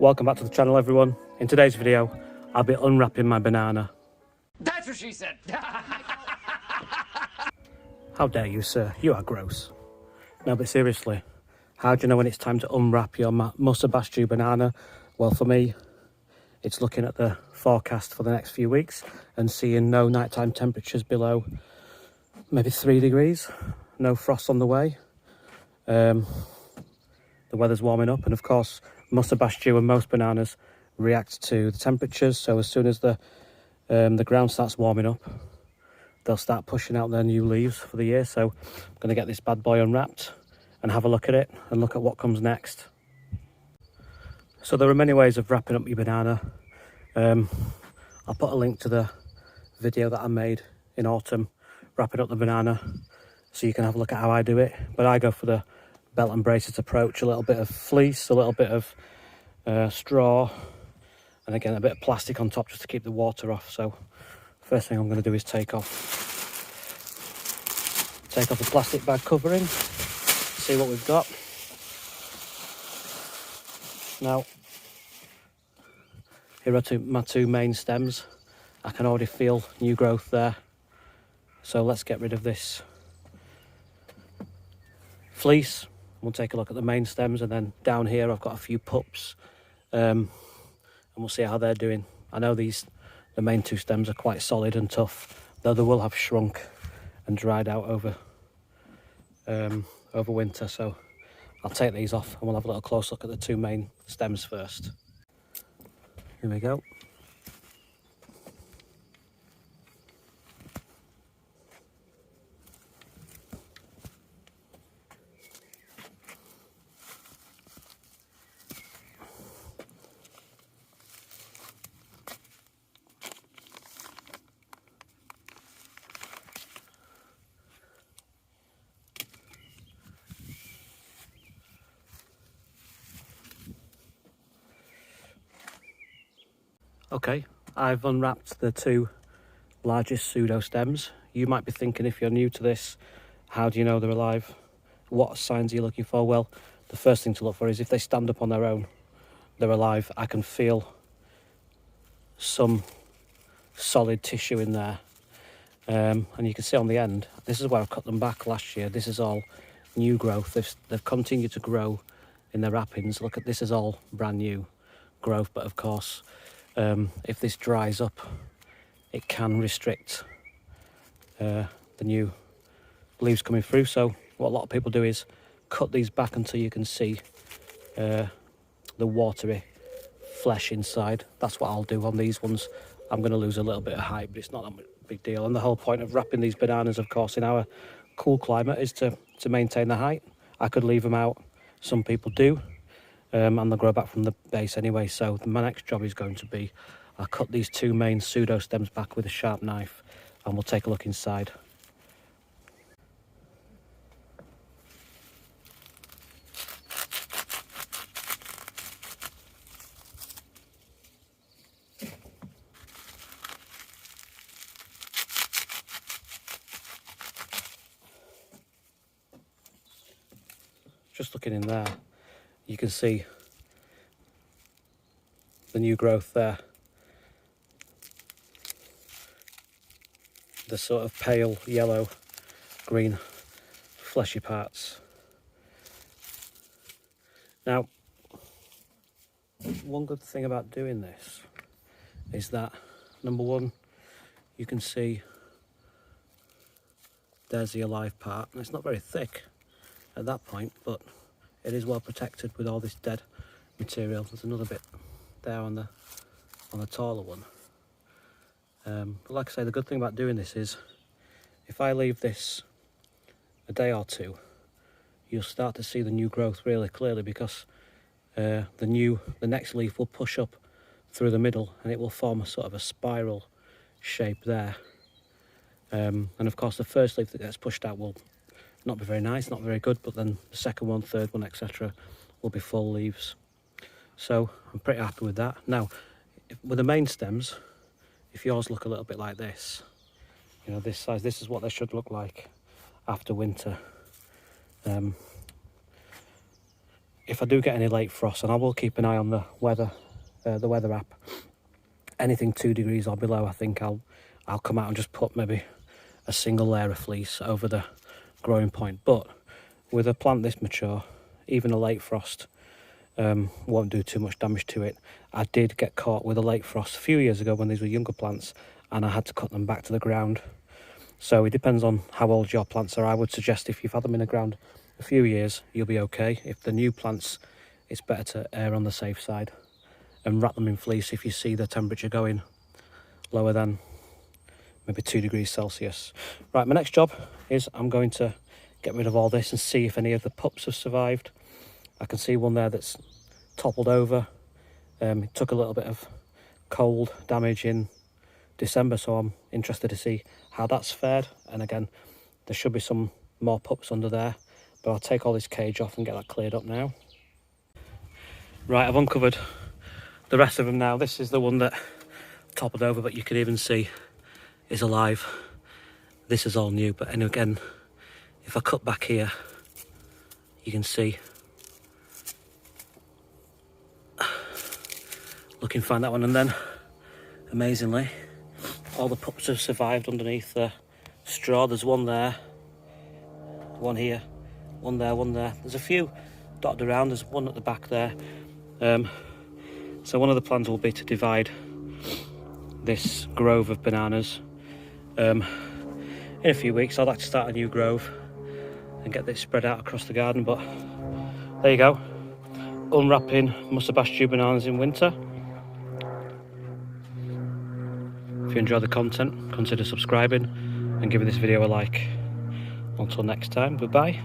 Welcome back to the channel, everyone. In today's video, I'll be unwrapping my banana. That's what she said. How dare you, sir? You are gross. No, but seriously, how do you know when it's time to unwrap your Musa basjoo banana? Well, for me, it's looking at the forecast for the next few weeks and seeing no nighttime temperatures below maybe 3 degrees, no frost on the way. The weather's warming up, and of course, Musa basjoo and most bananas react to the temperatures. So as soon as the ground starts warming up, they'll start pushing out their new leaves for the year. So I'm going to get this bad boy unwrapped and have a look at it and look at what comes next. So there are many ways of wrapping up your banana. I'll put a link to the video that I made in autumn wrapping up the banana so you can have a look at how I do it. But I go for the belt and braces approach: a little bit of fleece, a little bit of straw, and again a bit of plastic on top just to keep the water off. So first thing I'm going to do is take off the plastic bag covering, see what we've got. Now here are my two main stems. I can already feel new growth there, so let's get rid of this fleece. We'll take a look at the main stems, and then down here I've got a few pups, and we'll see how they're doing. I know the main two stems are quite solid and tough, though they will have shrunk and dried out over winter. So I'll take these off and we'll have a little close look at the two main stems first. Here we go. Okay, I've unwrapped the two largest pseudo stems. You might be thinking, if you're new to this, how do you know they're alive? What signs are you looking for? Well, the first thing to look for is if they stand up on their own, they're alive. I can feel some solid tissue in there. And you can see on the end, this is where I cut them back last year. This is all new growth. They've continued to grow in their wrappings. Look at this, is all brand new growth, but of course, if this dries up, it can restrict the new leaves coming through. So what a lot of people do is cut these back until you can see the watery flesh inside. That's what I'll do on these ones. I'm going to lose a little bit of height, but it's not that big deal. And the whole point of wrapping these bananas, of course, in our cool climate is to maintain the height. I could leave them out. Some people do. And they'll grow back from the base anyway. So my next job is going to be, I'll cut these two main pseudo stems back with a sharp knife, and we'll take a look inside. Just looking in there, you can see the new growth there. The sort of pale yellow green fleshy parts. Now, one good thing about doing this is that, number one, you can see there's the alive part, and it's not very thick at that point, but it is well protected with all this dead material. There's another bit there on the taller one. But like I say, the good thing about doing this is if I leave this a day or two, you'll start to see the new growth really clearly, because the next leaf will push up through the middle and it will form a sort of a spiral shape there. And of course the first leaf that gets pushed out will not be very nice, not very good, but then the second one, third one, etc. will be full leaves. So I'm pretty happy with that. Now, with the main stems, if yours look a little bit like this, you know, this size, this is what they should look like after winter. if I do get any late frost, and I will keep an eye on the weather app, anything 2 degrees or below, I think I'll come out and just put maybe a single layer of fleece over the growing point. But with a plant this mature, even a late frost won't do too much damage to it. I did get caught with a late frost a few years ago when these were younger plants, and I had to cut them back to the ground. So it depends on how old your plants are. I would suggest if you've had them in the ground a few years, you'll be okay. If the new plants, it's better to err on the safe side and wrap them in fleece if you see the temperature going lower than maybe 2 degrees Celsius. Right, my next job is I'm going to get rid of all this and see if any of the pups have survived. I can see one there that's toppled over. It took a little bit of cold damage in December, so I'm interested to see how that's fared. And again, there should be some more pups under there, but I'll take all this cage off and get that cleared up now. Right, I've uncovered the rest of them now. This is the one that toppled over, but you can even see is alive. This is all new, but and again, if I cut back here, you can see looking fine, that one. And then amazingly, all the pups have survived underneath the straw. There's one there, one here, one there, one there. There's a few dotted around. There's one at the back there. So one of the plans will be to divide this grove of bananas. In a few weeks I'd like to start a new grove and get this spread out across the garden, but there you go. Unwrapping Musa basjoo bananas in winter. If you enjoy the content, consider subscribing and giving this video a like. Until next time, goodbye.